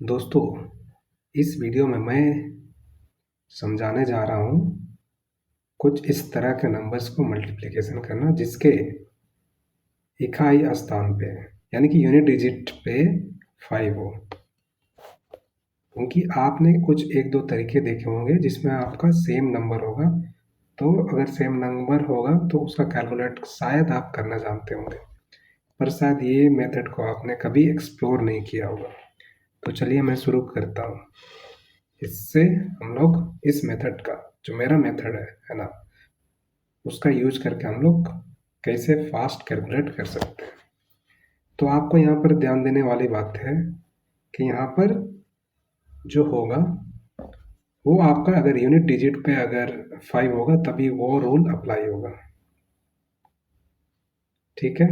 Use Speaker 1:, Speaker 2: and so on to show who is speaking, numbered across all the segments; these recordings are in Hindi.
Speaker 1: दोस्तों, इस वीडियो में मैं समझाने जा रहा हूँ कुछ इस तरह के नंबर्स को मल्टीप्लिकेशन करना जिसके इकाई स्थान पे यानी कि यूनिट डिजिट पे 5 हो। क्योंकि आपने कुछ एक दो तरीके देखे होंगे जिसमें आपका सेम नंबर होगा, तो अगर सेम नंबर होगा तो उसका कैलकुलेट शायद आप करना जानते होंगे, पर शायद ये मेथड को आपने कभी एक्सप्लोर नहीं किया होगा। तो चलिए मैं शुरू करता हूँ। इससे हम लोग इस मेथड का, जो मेरा मेथड है ना, उसका यूज करके हम लोग कैसे फास्ट कैलकुलेट कर सकते हैं। तो आपको यहाँ पर ध्यान देने वाली बात है कि यहाँ पर जो होगा वो आपका अगर यूनिट डिजिट पे अगर 5 होगा तभी वो रूल अप्लाई होगा। ठीक है,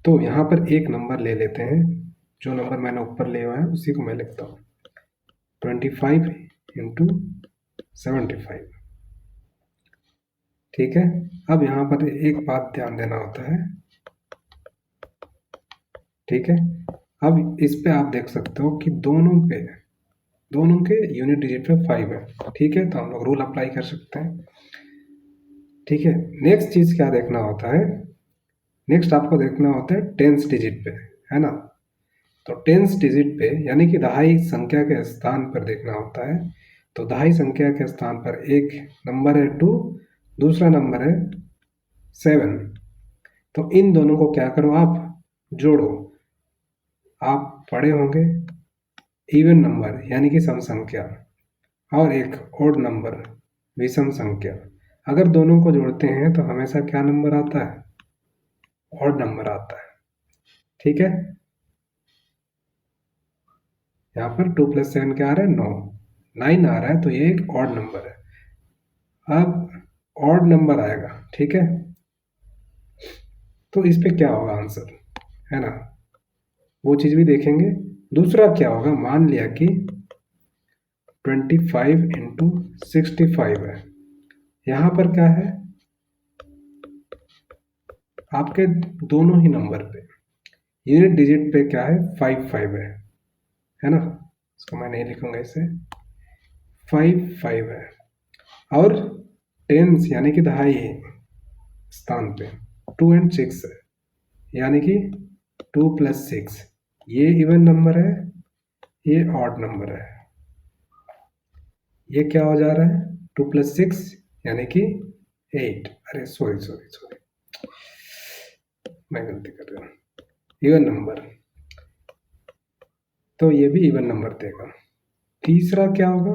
Speaker 1: तो यहाँ पर एक नंबर ले लेते हैं। जो नंबर मैंने ऊपर लिया हुआ है उसी को मैं लिखता हूँ, 25 इंटू 75। ठीक है, अब यहाँ पर एक बात ध्यान देना होता है। ठीक है, अब इस पे आप देख सकते हो कि दोनों के यूनिट डिजिट पे 5 है। ठीक है, तो हम लोग रूल अप्लाई कर सकते हैं। ठीक है, नेक्स्ट चीज़ क्या देखना होता है, नेक्स्ट आपको देखना होता है टेंस डिजिट पे, है ना। तो टेंस डिजिट पे यानी कि दहाई संख्या के स्थान पर देखना होता है। तो दहाई संख्या के स्थान पर एक नंबर है 2, दूसरा नंबर है 7। तो इन दोनों को क्या करो, आप जोड़ो। आप पढ़े होंगे इवन नंबर यानी कि सम संख्या और एक ओड नंबर विषम संख्या। अगर दोनों को जोड़ते हैं तो हमेशा क्या नंबर आता है, ओड नंबर आता है। ठीक है, यहाँ पर 2 + 7 क्या आ रहा है, 9 आ रहा है, तो ये एक ऑड नंबर है। अब ऑड नंबर आएगा, ठीक है, तो इस पे क्या होगा आंसर, है ना, वो चीज़ भी देखेंगे। दूसरा क्या होगा, मान लिया कि 25 इंटू 65 है। यहाँ पर क्या है, आपके दोनों ही नंबर पे यूनिट डिजिट पे क्या है, 5 है ना। इसको मैं नहीं लिखूंगा, इसे 5 है। और टेंस यानी कि दहाई स्थान पे 2 और 6 है, यानी कि 2 + 6। ये इवन नंबर है, ये ऑड नंबर है। ये क्या हो जा रहा है, 2 + 6 यानी कि 8। अरे सॉरी, मैं गलती कर रहा हूँ, इवन नंबर। तो ये भी इवन नंबर देगा। तीसरा क्या होगा,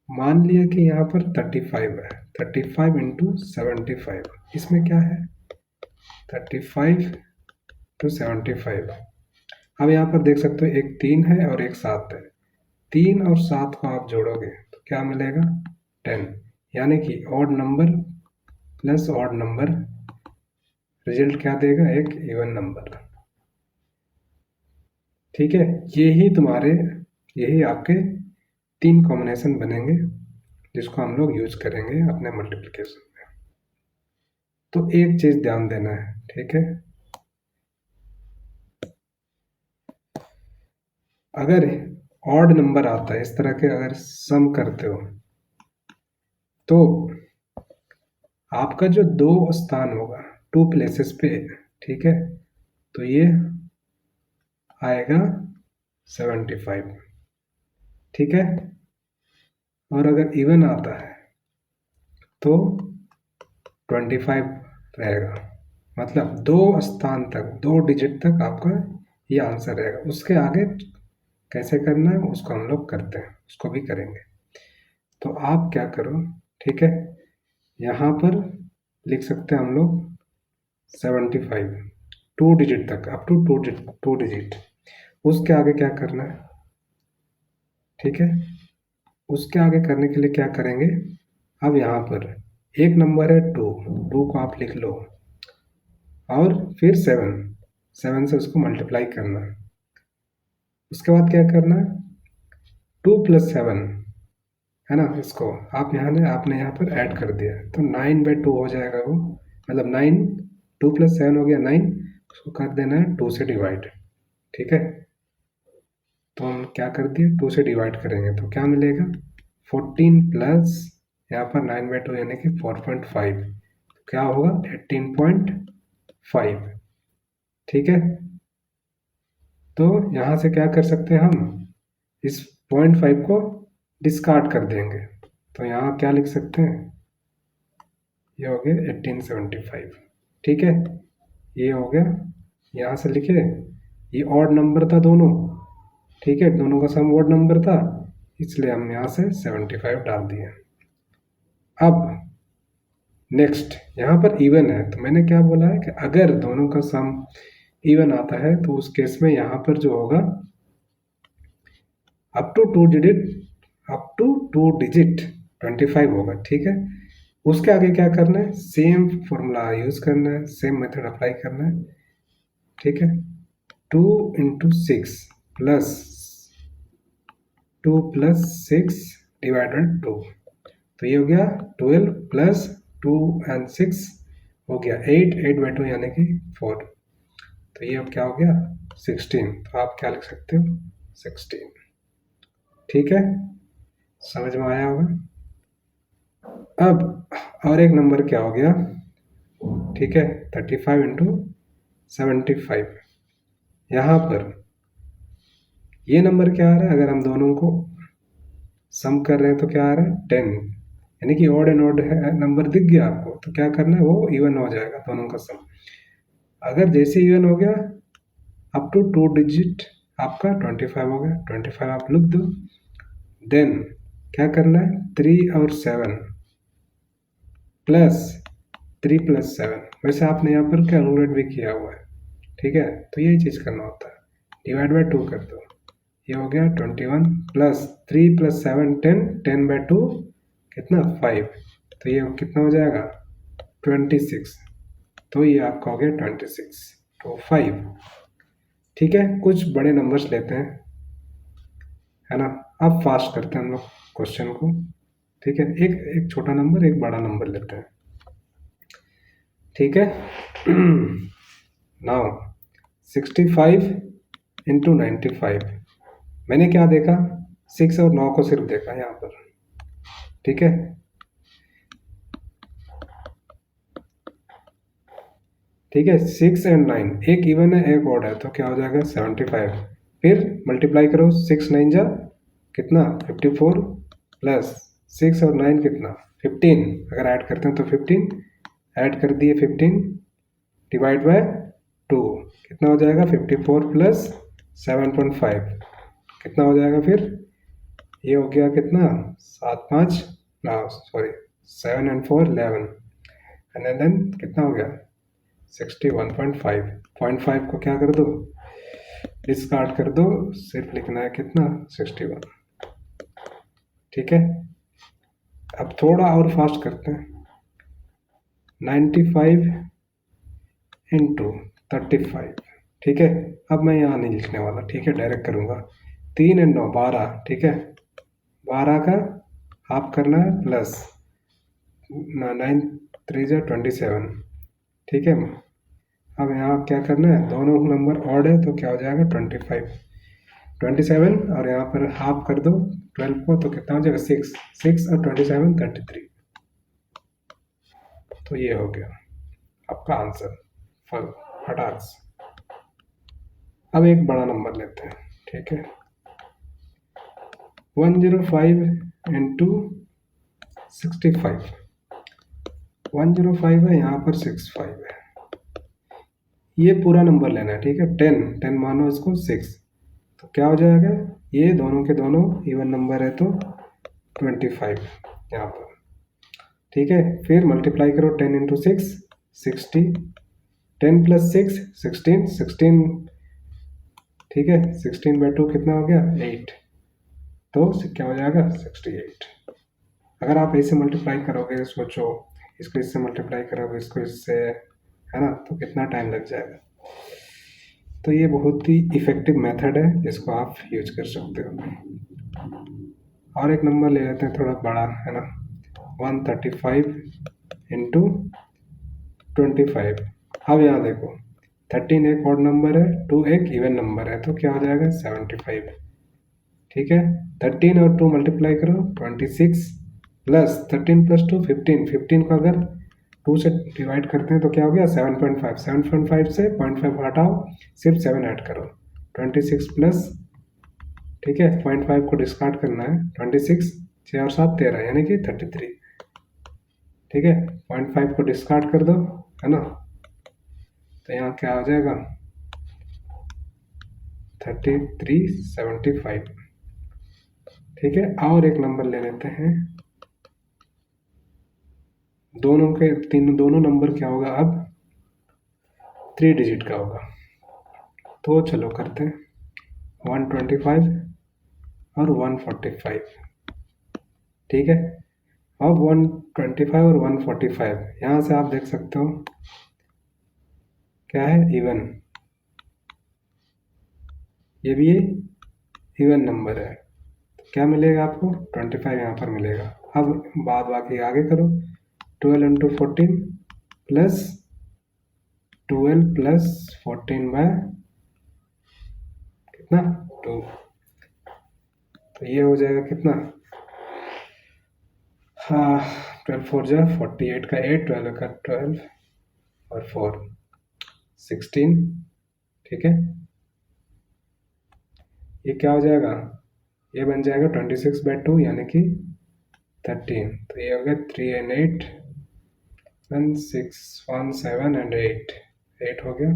Speaker 1: मान लिया कि यहाँ पर 35 है, 35 इंटू 75। इसमें क्या है, 35 टू 75। अब यहाँ पर देख सकते हो एक 3 है और एक 7 है। 3 और 7 को आप जोड़ोगे तो क्या मिलेगा, 10। यानी कि odd number plus odd number result क्या देगा, एक इवन नंबर। ठीक है, यही आपके 3 कॉम्बिनेशन बनेंगे जिसको हम लोग यूज करेंगे अपने मल्टीप्लिकेशन में। तो एक चीज ध्यान देना है, ठीक है, अगर ऑड नंबर आता है इस तरह के, अगर सम करते हो तो आपका जो 2 स्थान होगा 2 प्लेसेस पे, ठीक है, तो ये आएगा 75। ठीक है, और अगर इवन आता है तो 25 रहेगा। मतलब 2 स्थान तक, 2 डिजिट तक आपका ये आंसर रहेगा। उसके आगे कैसे करना है उसको हम लोग करते हैं, उसको भी करेंगे। तो आप क्या करो, ठीक है, यहाँ पर लिख सकते हैं हम लोग 75, 2 डिजिट तक, अप टू 2 डिजिट। उसके आगे क्या करना है, ठीक है, उसके आगे करने के लिए क्या करेंगे, अब यहाँ पर एक नंबर है 2, 2 को आप लिख लो, और फिर 7 से उसको मल्टीप्लाई करना। उसके बाद क्या करना है, 2 + 7, है ना, इसको आपने यहाँ पर ऐड कर दिया तो 9/2 हो जाएगा वो, मतलब 9, 2 + 7 हो गया 9, उसको कर देना है 2 से डिवाइड। ठीक है, तो हम क्या कर दिए, 2 से डिवाइड करेंगे तो क्या मिलेगा, 14 प्लस यहाँ पर 9/2 यानी कि 4.5, क्या होगा 18.5। ठीक है, तो यहाँ से क्या कर सकते हैं हम, इस 0.5 को डिस्कार्ड कर देंगे, तो यहाँ क्या लिख सकते हैं, ये हो गया 1875। ठीक है, ये हो गया, यहाँ से लिखे, ये ऑड नंबर था दोनों, ठीक है, दोनों का सम ऑड नंबर था, इसलिए हम यहाँ से 75 डाल दिए। अब नेक्स्ट यहाँ पर इवन है, तो मैंने क्या बोला है कि अगर दोनों का सम इवन आता है तो उस केस में यहाँ पर जो होगा अप टू टू डिजिट 25 होगा। ठीक है, उसके आगे क्या करना है, सेम फॉर्मूला यूज करना है, सेम मेथड अप्लाई करना है। ठीक है, 2 × 6 प्लस 2 + 6 डिवाइडेड 2, तो ये हो गया 12 प्लस 2 एंड 6 हो गया 8/2 यानी कि 4, तो ये अब क्या हो गया 16, तो आप क्या लिख सकते हो 16। ठीक है, समझ में आया होगा। अब और एक नंबर क्या हो गया, ठीक है, 35 × 75, यहाँ पर ये नंबर क्या आ रहा है, अगर हम दोनों को सम कर रहे हैं तो क्या आ रहा है 10, यानी कि ऑड एंड ऑड नंबर दिख गया आपको, तो क्या करना है, वो इवन हो जाएगा दोनों का सम। अगर जैसे इवन हो गया अप टू 2 डिजिट आपका 25 हो गया, 25 आप लिख दो। देन क्या करना है, 3 और 7 प्लस 3 + 7, वैसे आपने यहाँ पर कैलकुलेट भी किया हुआ है। ठीक है, तो यही चीज़ करना होता है, डिवाइड बाय 2 कर दो, ये हो गया 21 प्लस 3 + 7 10, 10/2 कितना 5, तो ये कितना हो जाएगा 26, तो ये आपका हो गया 26 तो 5। ठीक है, कुछ बड़े नंबर्स लेते हैं, है ना, अब फास्ट करते हैं हम लोग क्वेश्चन को। ठीक है, एक छोटा नंबर एक बड़ा नंबर लेते हैं। ठीक है, नाउ 65 × 95, मैंने क्या देखा, 6 और 9 को सिर्फ देखा यहाँ पर। ठीक है, ठीक है, 6 और 9 एक इवन है एक ऑड है, तो क्या हो जाएगा 75, फिर मल्टीप्लाई करो, 6 × 9 जा कितना 54 प्लस 6 और 9 कितना 15, अगर ऐड करते हैं तो 15, ऐड कर दिए 15 डिवाइड बाय 2 कितना हो जाएगा 54 प्लस 7.5 कितना हो जाएगा, फिर ये हो गया कितना 7 5 ना सॉरी 7 and 4 11 एंड देन कितना हो गया 61.5, 0.5 को क्या कर दो डिस्कार्ड कर दो, सिर्फ लिखना है कितना 61। ठीक है, अब थोड़ा और फास्ट करते हैं, 95 × 35। ठीक है, अब मैं यहाँ नहीं लिखने वाला, ठीक है, डायरेक्ट करूँगा, 3 और 9 12, ठीक है, 12 का हाफ करना है प्लस 9 3 × 27। ठीक है, अब यहाँ क्या करना है, दोनों नंबर ऑड है तो क्या हो जाएगा 27 और यहाँ पर हाफ कर दो 12 को, तो कितना हो जाएगा 6 और 27 33, तो ये हो गया आपका आंसर फल फटाक से। अब एक बड़ा नंबर लेते हैं। ठीक है, 105 × 65, 105 है, यहाँ पर 65 है, ये पूरा नंबर लेना है। ठीक है, 10 मानो इसको 6, तो क्या हो जाएगा, ये दोनों के दोनों इवन नंबर है तो 25 यहाँ पर। ठीक है, फिर मल्टीप्लाई करो 10 × 6 60, 10 + 6 16, ठीक है, 16/2 कितना हो गया 8, तो क्या हो जाएगा 68। अगर आप ऐसे मल्टीप्लाई करोगे, सोचो इसको इससे मल्टीप्लाई करोगे, इसको इससे, है ना, तो कितना टाइम लग जाएगा। तो ये बहुत ही इफ़ेक्टिव मेथड है जिसको आप यूज कर सकते हो। और एक नंबर ले लेते हैं थोड़ा बड़ा, है ना, 135 × 25। अब यहाँ देखो 13 एक ऑड नंबर है, 2 एक इवन नंबर है, तो क्या हो जाएगा 75। ठीक है। 13 और 2 मल्टीप्लाई करो 26 प्लस 13 प्लस 2 15, 15 को अगर 2 से डिवाइड करते हैं तो क्या हो गया 7.5, 7.5 से 0.5 हटाओ, सिर्फ 7 ऐड करो 26 प्लस, ठीक है 0.5 को डिस्कार्ड करना है, 26 6 और 7 13 यानी कि 33, ठीक है 0.5 को डिस्कार्ड कर दो, है ना, तो यहाँ क्या हो जाएगा 3375, ठीक है। और एक नंबर ले लेते हैं, दोनों नंबर क्या होगा अब 3 डिजिट का होगा, तो चलो करते हैं 125 और 145, ठीक है। अब 125 और 145 यहाँ से आप देख सकते हो क्या है इवन, ये भी इवन नंबर है, तो क्या मिलेगा आपको 25 यहाँ पर मिलेगा। अब बाद बाकी आगे करो, 12 इंटू 14 प्लस 12 प्लस 14 बाय कितना 2, तो ये हो जाएगा कितना, हाँ 12 4 जा 48 का 8, 12 का 12 और 4 16, ठीक है। ये क्या हो जाएगा, ये बन जाएगा 26/2 यानी कि 13, तो ये हो गया 3 and 8 and 6 1 7 and 8, 8 हो गया,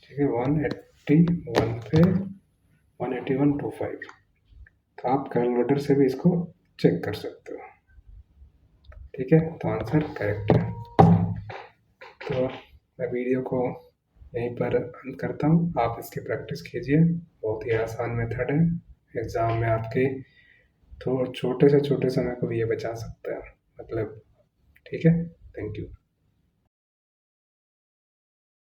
Speaker 1: ठीक है 181 पे 18125, तो आप कैलकुलेटर से भी इसको चेक कर सकते हो, ठीक है, तो आंसर करेक्ट है। तो मैं वीडियो को यहीं पर अंत करता हूँ, आप इसकी प्रैक्टिस कीजिए, बहुत ही आसान मेथड है, एग्ज़ाम में आपके छोटे से छोटे समय को भी ये बचा सकता है, मतलब, ठीक है। Thank you.